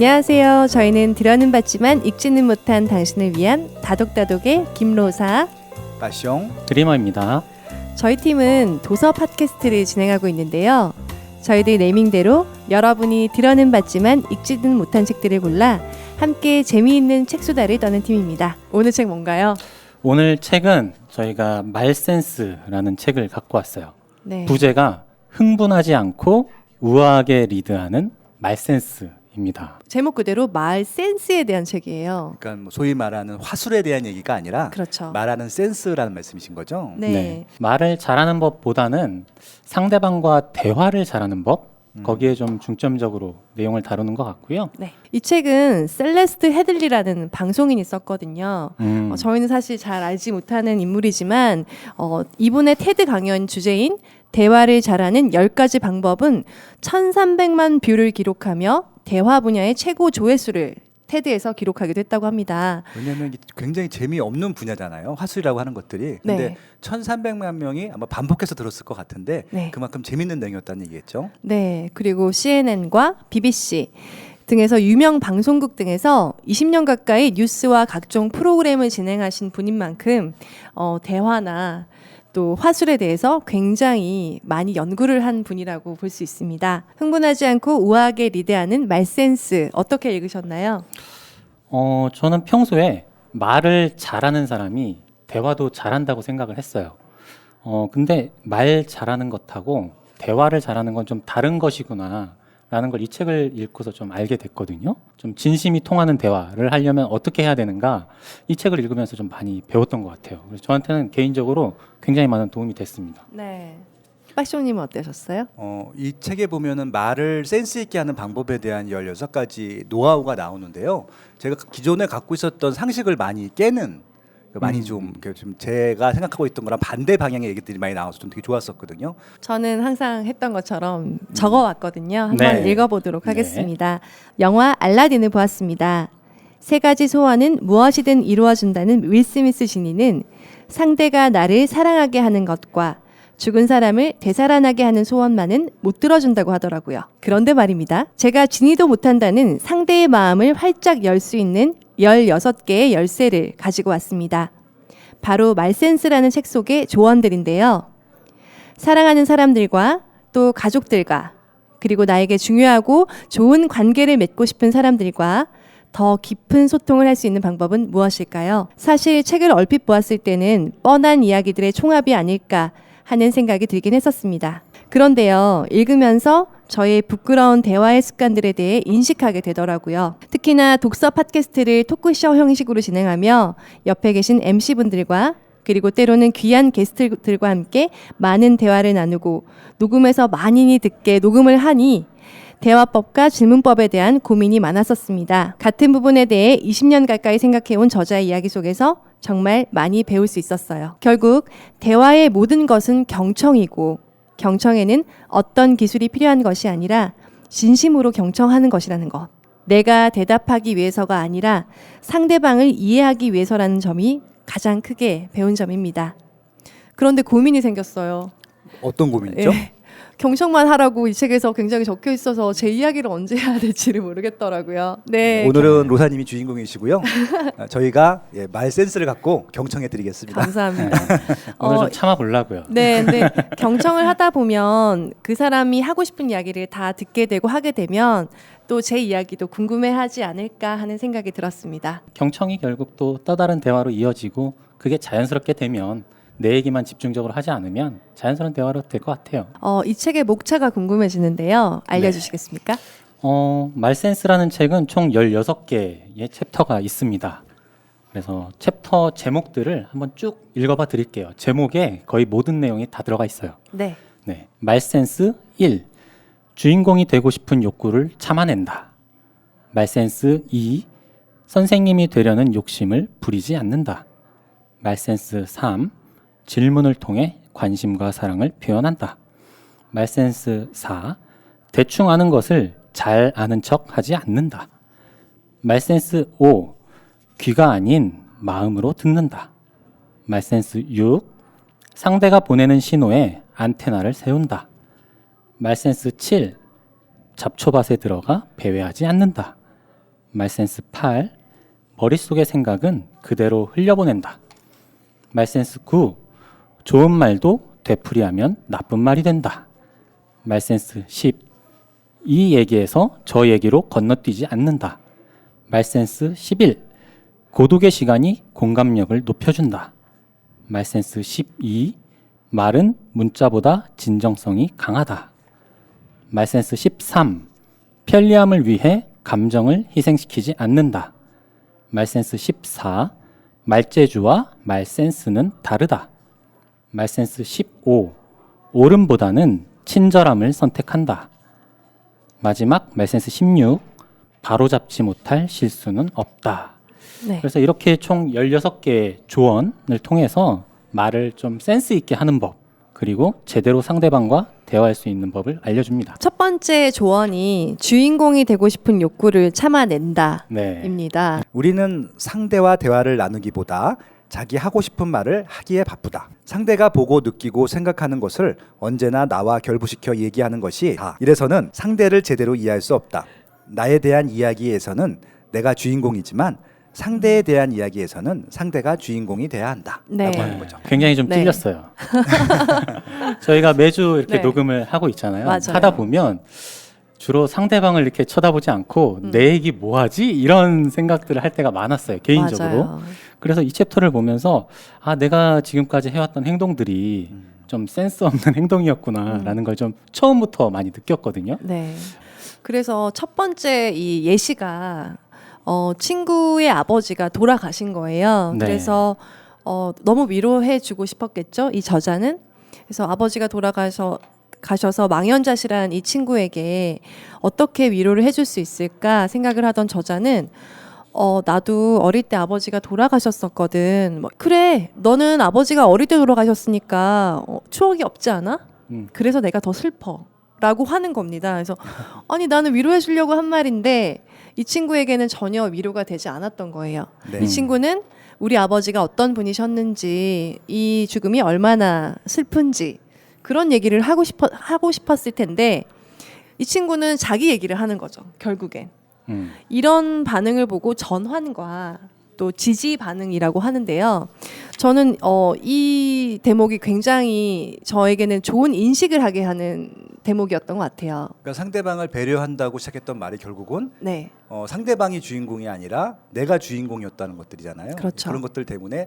안녕하세요. 저희는 들어는 봤지만 읽지는 못한 당신을 위한 다독다독의 김로사, 빠숑 드리머입니다. 저희 팀은 도서 팟캐스트를 진행하고 있는데요. 저희들 네이밍대로 여러분이 들어는 봤지만 읽지는 못한 책들을 골라 함께 재미있는 책수다를 떠는 팀입니다. 오늘 책 뭔가요? 오늘 책은 저희가 말센스라는 책을 갖고 왔어요. 네. 부제가 흥분하지 않고 우아하게 리드하는 말센스입니다. 제목 그대로 말 센스에 대한 책이에요. 그러니까 뭐 소위 말하는 화술에 대한 얘기가 아니라 그렇죠. 말하는 센스라는 말씀이신 거죠? 네. 말을 잘하는 법보다는 상대방과 대화를 잘하는 법, 거기에 좀 중점적으로 내용을 다루는 것 같고요. 네. 이 책은 셀레스트 헤들리라는 방송인이 썼거든요. 저희는 사실 잘 알지 못하는 인물이지만 이분의 테드 강연 주제인 대화를 잘하는 10가지 방법은 1300만 뷰를 기록하며 대화 분야의 최고 조회수를 테드에서 기록하기도 했다고 합니다. 왜냐하면 굉장히 재미없는 분야잖아요. 화술이라고 하는 것들이. 근데 네. 1300만 명이 아마 반복해서 들었을 것 같은데 네. 그만큼 재밌는 내용이었다는 얘기겠죠? 네. 그리고 CNN과 BBC 등에서 유명 방송국 등에서 20년 가까이 뉴스와 각종 프로그램을 진행하신 분인 만큼 대화나 또 화술에 대해서 굉장히 많이 연구를 한 분이라고 볼 수 있습니다. 흥분하지 않고 우아하게 리드하는 말센스 어떻게 읽으셨나요? 저는 평소에 말을 잘하는 사람이 대화도 잘한다고 생각을 했어요. 근데 말 잘하는 것하고 대화를 잘하는 건 좀 다른 것이구나 라는 걸 이 책을 읽고서 좀 알게 됐거든요. 좀 진심이 통하는 대화를 하려면 어떻게 해야 되는가, 이 책을 읽으면서 좀 많이 배웠던 것 같아요. 그래서 저한테는 개인적으로 굉장히 많은 도움이 됐습니다. 네. 빠쇼님은 어떠셨어요? 이 책에 보면은 말을 센스 있게 하는 방법에 대한 16가지 노하우가 나오는데요. 제가 기존에 갖고 있었던 상식을 많이 깨는 많이 좀 제가 생각하고 있던 거랑 반대 방향의 얘기들이 많이 나와서 좀 되게 좋았었거든요. 저는 항상 했던 것처럼 적어왔거든요. 한번 네. 읽어보도록 하겠습니다. 영화 알라딘을 보았습니다. 3가지 소원은 무엇이든 이루어준다는 윌 스미스 지니는 상대가 나를 사랑하게 하는 것과 죽은 사람을 되살아나게 하는 소원만은 못 들어준다고 하더라고요. 그런데 말입니다. 제가 지니도 못한다는 상대의 마음을 활짝 열 수 있는 16개의 열쇠를 가지고 왔습니다. 바로 말센스라는 책 속의 조언들인데요. 사랑하는 사람들과 또 가족들과 그리고 나에게 중요하고 좋은 관계를 맺고 싶은 사람들과 더 깊은 소통을 할 수 있는 방법은 무엇일까요? 사실 책을 얼핏 보았을 때는 뻔한 이야기들의 총합이 아닐까 하는 생각이 들긴 했었습니다. 그런데요, 읽으면서 저의 부끄러운 대화의 습관들에 대해 인식하게 되더라고요. 특히나 독서 팟캐스트를 토크쇼 형식으로 진행하며 옆에 계신 MC분들과 그리고 때로는 귀한 게스트들과 함께 많은 대화를 나누고 녹음해서 만인이 듣게 녹음을 하니 대화법과 질문법에 대한 고민이 많았었습니다. 같은 부분에 대해 20년 가까이 생각해온 저자의 이야기 속에서 정말 많이 배울 수 있었어요. 결국 대화의 모든 것은 경청이고 경청에는 어떤 기술이 필요한 것이 아니라 진심으로 경청하는 것이라는 것. 내가 대답하기 위해서가 아니라 상대방을 이해하기 위해서라는 점이 가장 크게 배운 점입니다. 그런데 고민이 생겼어요. 어떤 고민이죠? 예. 경청만 하라고 이 책에서 굉장히 적혀 있어서 제 이야기를 언제 해야 될지를 모르겠더라고요. 네. 오늘은 로사님이 주인공이시고요. 저희가 말 센스를 갖고 경청해드리겠습니다. 감사합니다. 오늘 좀 참아보려고요. 네, 근데 경청을 하다 보면 그 사람이 하고 싶은 이야기를 다 듣게 되고 하게 되면 또 제 이야기도 궁금해하지 않을까 하는 생각이 들었습니다. 경청이 결국 또 다른 대화로 이어지고 그게 자연스럽게 되면 내 얘기만 집중적으로 하지 않으면 자연스러운 대화로 될 것 같아요. 이 책의 목차가 궁금해지는데요. 알려주시겠습니까? 말센스라는 책은 총 16개의 챕터가 있습니다. 그래서 챕터 제목들을 한번 쭉 읽어봐 드릴게요. 제목에 거의 모든 내용이 다 들어가 있어요. 네. 네, 말센스 1. 주인공이 되고 싶은 욕구를 참아낸다. 말센스 2. 선생님이 되려는 욕심을 부리지 않는다. 말센스 3. 질문을 통해 관심과 사랑을 표현한다. 말센스 4. 대충 아는 것을 잘 아는 척 하지 않는다. 말센스 5. 귀가 아닌 마음으로 듣는다. 말센스 6. 상대가 보내는 신호에 안테나를 세운다. 말센스 7. 잡초밭에 들어가 배회하지 않는다. 말센스 8. 머릿속의 생각은 그대로 흘려보낸다. 말센스 9. 좋은 말도 되풀이하면 나쁜 말이 된다. 말센스 10. 이 얘기에서 저 얘기로 건너뛰지 않는다. 말센스 11. 고독의 시간이 공감력을 높여준다. 말센스 12. 말은 문자보다 진정성이 강하다. 말센스 13. 편리함을 위해 감정을 희생시키지 않는다. 말센스 14. 말재주와 말센스는 다르다. 말센스 15. 옳음보다는 친절함을 선택한다. 마지막 말센스 16. 바로잡지 못할 실수는 없다. 네. 그래서 이렇게 총 16개의 조언을 통해서 말을 좀 센스 있게 하는 법, 그리고 제대로 상대방과 대화할 수 있는 법을 알려줍니다. 첫 번째 조언이 주인공이 되고 싶은 욕구를 참아낸다. 네. 입니다. 우리는 상대와 대화를 나누기보다 자기 하고 싶은 말을 하기에 바쁘다. 상대가 보고 느끼고 생각하는 것을 언제나 나와 결부시켜 얘기하는 것이 다. 이래서는 상대를 제대로 이해할 수 없다. 나에 대한 이야기에서는 내가 주인공이지만 상대에 대한 이야기에서는 상대가 주인공이 돼야 한다. 네. 라고 하는 거죠. 굉장히 좀 네. 찔렸어요. 저희가 매주 이렇게 네. 녹음을 하고 있잖아요. 맞아요. 하다 보면 주로 상대방을 이렇게 쳐다보지 않고 내 얘기 뭐하지? 이런 생각들을 할 때가 많았어요. 개인적으로. 맞아요. 그래서 이 챕터를 보면서 아 내가 지금까지 해왔던 행동들이 좀 센스 없는 행동이었구나라는 걸 좀 처음부터 많이 느꼈거든요. 네. 그래서 첫 번째 이 예시가 친구의 아버지가 돌아가신 거예요. 네. 그래서 너무 위로해주고 싶었겠죠, 이 저자는. 그래서 아버지가 가셔서 망연자실한 이 친구에게 어떻게 위로를 해줄 수 있을까 생각을 하던 저자는 나도 어릴 때 아버지가 돌아가셨었거든. 뭐, 그래, 너는 아버지가 어릴 때 돌아가셨으니까 추억이 없지 않아? 그래서 내가 더 슬퍼. 라고 하는 겁니다. 그래서 아니 나는 위로해 주려고 한 말인데 이 친구에게는 전혀 위로가 되지 않았던 거예요. 네. 이 친구는 우리 아버지가 어떤 분이셨는지, 이 죽음이 얼마나 슬픈지 그런 얘기를 하고 싶었을 텐데 이 친구는 자기 얘기를 하는 거죠. 결국엔. 이런 반응을 보고 전환과 또 지지 반응이라고 하는데요. 저는 이 대목이 굉장히 저에게는 좋은 인식을 하게 하는 대목이었던 것 같아요. 그러니까 상대방을 배려한다고 시작했던 말이 결국은 네, 상대방이 주인공이 아니라 내가 주인공이었다는 것들이잖아요. 그렇죠. 그런 것들 때문에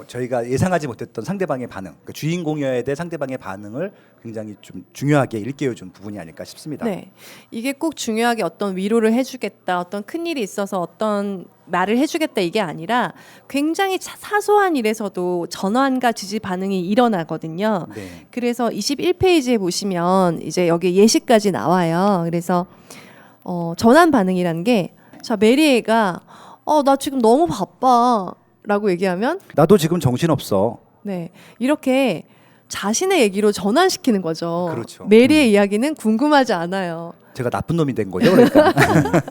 저희가 예상하지 못했던 상대방의 반응, 그러니까 주인공이어야 될 상대방의 반응을 굉장히 좀 중요하게 일깨워준 부분이 아닐까 싶습니다. 네, 이게 꼭 중요하게 어떤 위로를 해주겠다, 어떤 큰 일이 있어서 어떤 말을 해주겠다 이게 아니라 굉장히 사소한 일에서도 전환과 지지 반응이 일어나거든요. 네. 그래서 21페이지에 보시면 이제 여기 예시까지 나와요. 그래서 전환 반응이라는 게 자 메리애가 나 지금 너무 바빠라고 얘기하면 나도 지금 정신 없어. 네 이렇게 자신의 얘기로 전환시키는 거죠. 그렇죠. 메리의 이야기는 궁금하지 않아요. 제가 나쁜 놈이 된 거죠, 그러니까.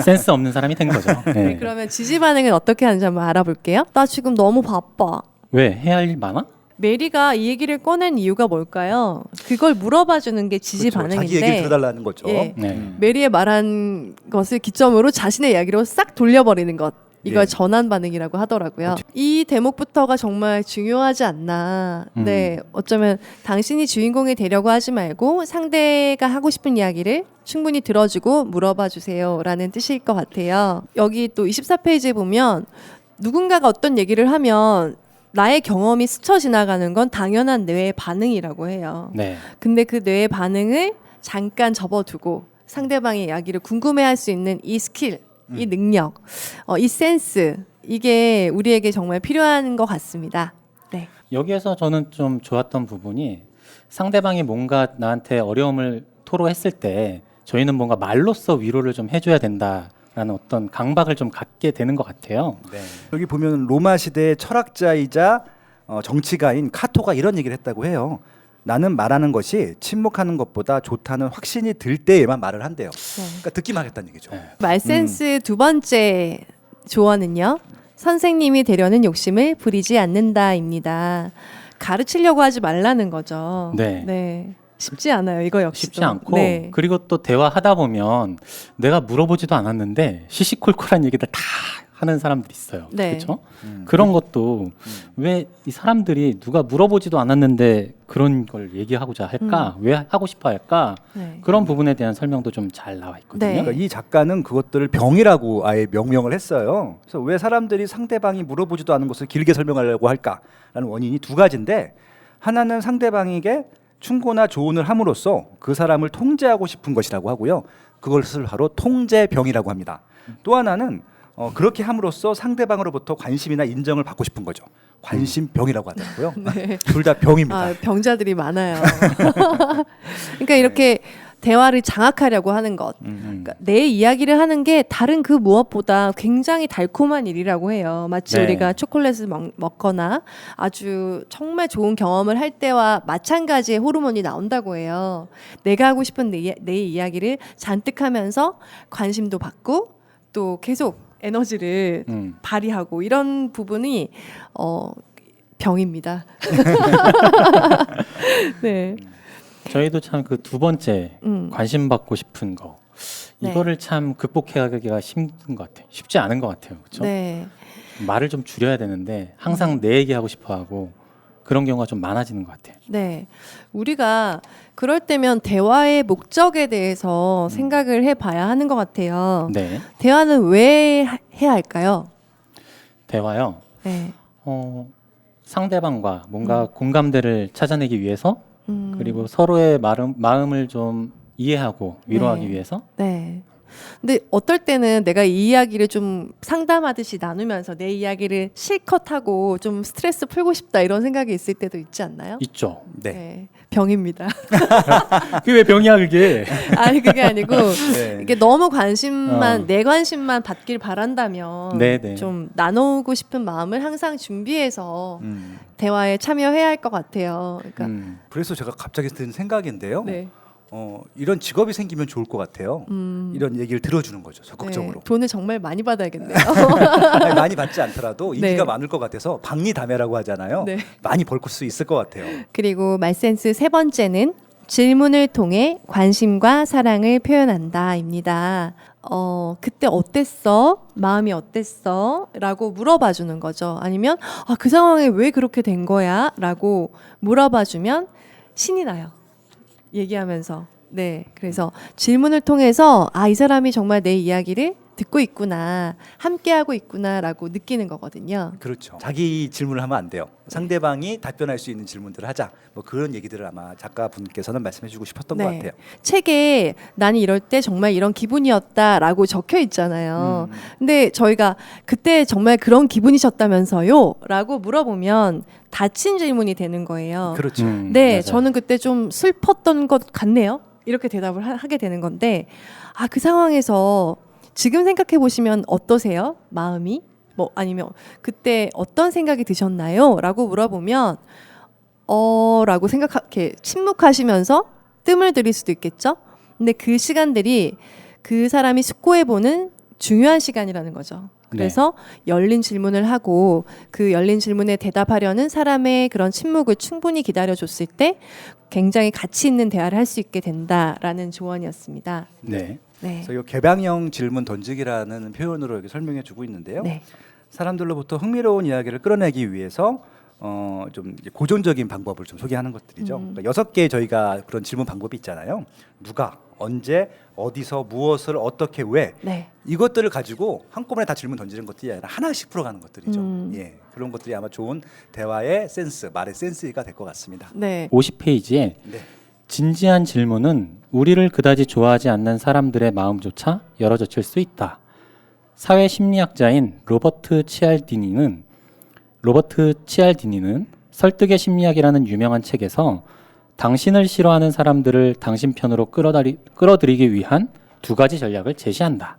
센스 없는 사람이 된 거죠. 네. 그러면 지지 반응은 어떻게 하는지 한번 알아볼게요. 나 지금 너무 바빠. 왜 해야 할 일 많아? 메리가 이 얘기를 꺼낸 이유가 뭘까요? 그걸 물어봐 주는 게 지지 그렇죠. 반응인데 자기 얘기를 들어달라는 거죠. 예. 네. 메리의 말한 것을 기점으로 자신의 이야기로 싹 돌려버리는 것. 이걸 예. 전환 반응이라고 하더라고요. 이 대목부터가 정말 중요하지 않나. 네, 어쩌면 당신이 주인공이 되려고 하지 말고 상대가 하고 싶은 이야기를 충분히 들어주고 물어봐 주세요라는 뜻일 것 같아요. 여기 또 24페이지에 보면 누군가가 어떤 얘기를 하면 나의 경험이 스쳐 지나가는 건 당연한 뇌의 반응이라고 해요. 네. 근데 그 뇌의 반응을 잠깐 접어두고 상대방의 이야기를 궁금해할 수 있는 이 스킬, 이 능력, 이 센스 이게 우리에게 정말 필요한 것 같습니다. 네, 여기에서 저는 좀 좋았던 부분이 상대방이 뭔가 나한테 어려움을 토로했을 때 저희는 뭔가 말로써 위로를 좀 해줘야 된다라는 어떤 강박을 좀 갖게 되는 것 같아요. 네. 여기 보면 로마 시대의 철학자이자 정치가인 카토가 이런 얘기를 했다고 해요. 나는 말하는 것이 침묵하는 것보다 좋다는 확신이 들 때에만 말을 한대요. 그러니까 듣기만 하겠다는 얘기죠. 네. 말센스 두 번째 조언은요. 선생님이 되려는 욕심을 부리지 않는다입니다. 가르치려고 하지 말라는 거죠. 네. 쉽지 않아요. 이거 역시 쉽지 않고 네. 그리고 또 대화하다 보면 내가 물어보지도 않았는데 시시콜콜한 얘기들 다 하는 사람들이 있어요. 네. 그렇죠? 그런 것도 왜 이 사람들이 누가 물어보지도 않았는데 그런 걸 얘기하고자 할까? 왜 하고 싶어 할까? 네. 그런 부분에 대한 설명도 좀 잘 나와 있거든요. 네. 그러니까 이 작가는 그것들을 병이라고 아예 명명을 했어요. 그래서 왜 사람들이 상대방이 물어보지도 않은 것을 길게 설명하려고 할까라는 원인이 두 가지인데, 하나는 상대방에게 충고나 조언을 함으로써 그 사람을 통제하고 싶은 것이라고 하고요. 그것을 바로 통제병이라고 합니다. 또 하나는 그렇게 함으로써 상대방으로부터 관심이나 인정을 받고 싶은 거죠. 관심병이라고 하더라고요. 네. 둘 다 병입니다. 아, 병자들이 많아요. 그러니까 이렇게 대화를 장악하려고 하는 것. 그러니까 내 이야기를 하는 게 다른 그 무엇보다 굉장히 달콤한 일이라고 해요. 마치 네. 우리가 초콜릿을 먹거나 아주 정말 좋은 경험을 할 때와 마찬가지의 호르몬이 나온다고 해요. 내가 하고 싶은 내 이야기를 잔뜩 하면서 관심도 받고 또 계속 에너지를 발휘하고 이런 부분이 병입니다. 네. 저희도 참 그 두 번째 관심 받고 싶은 거 네. 이거를 참 극복하기가 힘든 것 같아요. 쉽지 않은 것 같아요. 그렇죠? 네. 말을 좀 줄여야 되는데 항상 내 얘기하고 싶어하고 그런 경우가 좀 많아지는 것 같아요. 네. 우리가 그럴 때면 대화의 목적에 대해서 생각을 해봐야 하는 것 같아요. 네, 대화는 왜 해야 할까요? 대화요. 네. 상대방과 뭔가 공감대를 찾아내기 위해서 그리고 서로의 마음을 좀 이해하고 위로하기 네. 위해서 네. 근데 어떨 때는 내가 이 이야기를 좀 상담하듯이 나누면서 내 이야기를 실컷 하고 좀 스트레스 풀고 싶다 이런 생각이 있을 때도 있지 않나요? 있죠. 네. 병입니다. 그게 왜 병이야 그게? 아니 그게 아니고 네. 이게 너무 관심만 내 관심만 받길 바란다면 네네. 좀 나누고 싶은 마음을 항상 준비해서 대화에 참여해야 할 것 같아요. 그러니까 그래서 제가 갑자기 든 생각인데요. 네. 이런 직업이 생기면 좋을 것 같아요. 이런 얘기를 들어주는 거죠, 적극적으로. 네. 돈을 정말 많이 받아야겠네요. 아니, 많이 받지 않더라도 인기가 네. 많을 것 같아서 박리다매라고 하잖아요. 네. 많이 벌 수 있을 것 같아요. 그리고 말센스 세 번째는 질문을 통해 관심과 사랑을 표현한다입니다. 그때 어땠어? 마음이 어땠어? 라고 물어봐 주는 거죠. 아니면 그 상황에 왜 그렇게 된 거야? 라고 물어봐 주면 신이 나요. 얘기하면서. 네. 그래서 질문을 통해서 이 사람이 정말 내 이야기를 듣고 있구나, 함께하고 있구나라고 느끼는 거거든요. 그렇죠. 자기 질문을 하면 안 돼요. 상대방이 답변할 수 있는 질문들을 하자. 뭐 그런 얘기들을 아마 작가분께서는 말씀해주고 싶었던 것 같아요. 책에 나는 이럴 때 정말 이런 기분이었다라고 적혀 있잖아요. 근데 저희가 그때 정말 그런 기분이셨다면서요? 라고 물어보면 닫힌 질문이 되는 거예요. 그렇죠. 네, 맞아요. 저는 그때 좀 슬펐던 것 같네요. 이렇게 대답을 하게 되는 건데, 그 상황에서 지금 생각해 보시면 어떠세요? 마음이? 뭐 아니면 그때 어떤 생각이 드셨나요? 라고 물어보면 라고 이렇게 침묵하시면서 뜸을 들일 수도 있겠죠. 근데 그 시간들이 그 사람이 숙고해 보는 중요한 시간이라는 거죠. 그래서 열린 질문을 하고 그 열린 질문에 대답하려는 사람의 그런 침묵을 충분히 기다려줬을 때 굉장히 가치 있는 대화를 할 수 있게 된다라는 조언이었습니다. 네. 네. 그래서 이 개방형 질문 던지기라는 표현으로 이렇게 설명해주고 있는데요. 네. 사람들로부터 흥미로운 이야기를 끌어내기 위해서 좀 이제 고전적인 방법을 좀 소개하는 것들이죠. 그러니까 6개 저희가 그런 질문 방법이 있잖아요. 누가, 언제, 어디서, 무엇을, 어떻게, 왜. 네. 이것들을 가지고 한꺼번에 다 질문 던지는 것들이 아니라 하나씩 풀어가는 것들이죠. 예, 그런 것들이 아마 좋은 대화의 센스, 말의 센스가 될 것 같습니다. 네. 50페이지에 네. 진지한 질문은 우리를 그다지 좋아하지 않는 사람들의 마음조차 열어젖힐 수 있다. 사회 심리학자인 로버트 치알디니는 설득의 심리학이라는 유명한 책에서 당신을 싫어하는 사람들을 당신 편으로 끌어들이기 위한 두 가지 전략을 제시한다.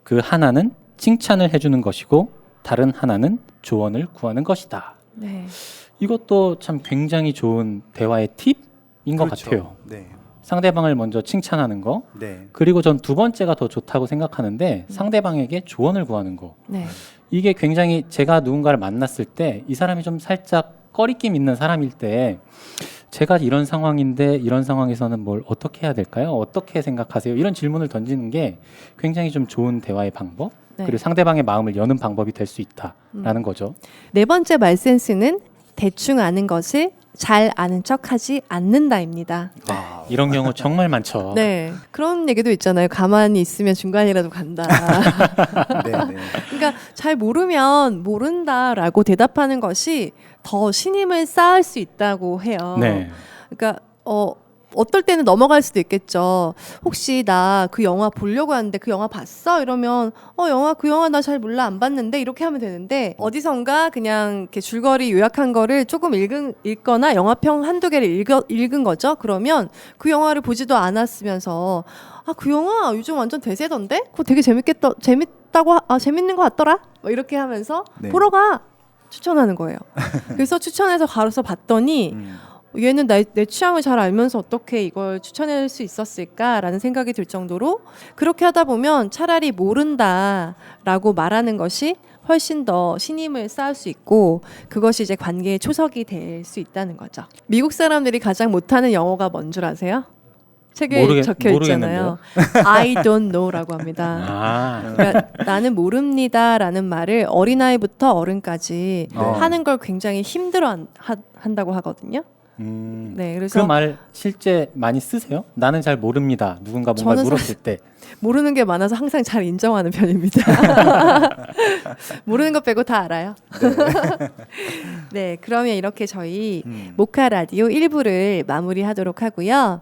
그 하나는 칭찬을 해주는 것이고 다른 하나는 조언을 구하는 것이다. 네. 이것도 참 굉장히 좋은 대화의 팁인 것 그렇죠. 같아요. 네. 상대방을 먼저 칭찬하는 거. 네. 그리고 전 두 번째가 더 좋다고 생각하는데 상대방에게 조언을 구하는 거. 네. 이게 굉장히 제가 누군가를 만났을 때 이 사람이 좀 살짝 꺼리낌 있는 사람일 때 제가 이런 상황인데 이런 상황에서는 뭘 어떻게 해야 될까요? 어떻게 생각하세요? 이런 질문을 던지는 게 굉장히 좀 좋은 대화의 방법, 네. 그리고 상대방의 마음을 여는 방법이 될 수 있다라는 거죠. 네 번째 말 센스는 대충 아는 것을 잘 아는 척하지 않는다입니다. 아, 이런 경우 정말 많죠. 네, 그런 얘기도 있잖아요. 가만히 있으면 중간이라도 간다. 네, 네. 그러니까 잘 모르면 모른다라고 대답하는 것이 더 신임을 쌓을 수 있다고 해요. 네. 그러니까 어떨 때는 넘어갈 수도 있겠죠. 혹시 나 그 영화 보려고 하는데 그 영화 봤어? 이러면 그 영화 나 잘 몰라 안 봤는데 이렇게 하면 되는데 어디선가 그냥 이렇게 줄거리 요약한 거를 조금 읽거나 영화평 한두 개를 읽은 거죠. 그러면 그 영화를 보지도 않았으면서 그 영화 요즘 완전 대세던데? 그거 되게 재밌는 거 같더라? 뭐 이렇게 하면서 네. 보러 가! 추천하는 거예요. 그래서 추천해서 가서 봤더니 얘는 내 취향을 잘 알면서 어떻게 이걸 추천할 수 있었을까라는 생각이 들 정도로 그렇게 하다 보면 차라리 모른다라고 말하는 것이 훨씬 더 신임을 쌓을 수 있고 그것이 이제 관계의 초석이 될 수 있다는 거죠. 미국 사람들이 가장 못하는 영어가 뭔 줄 아세요? 책에 적혀 있잖아요. I don't know라고 합니다. 아, 그러니까 나는 모릅니다라는 말을 어린아이부터 어른까지 하는 걸 굉장히 힘들어 한다고 하거든요. 네, 그 그래서 말 실제 많이 쓰세요? 나는 잘 모릅니다. 누군가 뭔가 저는 물었을 때. 모르는 게 많아서 항상 잘 인정하는 편입니다. 모르는 것 빼고 다 알아요. 네, 그러면 이렇게 저희 모카 라디오 1부를 마무리하도록 하고요.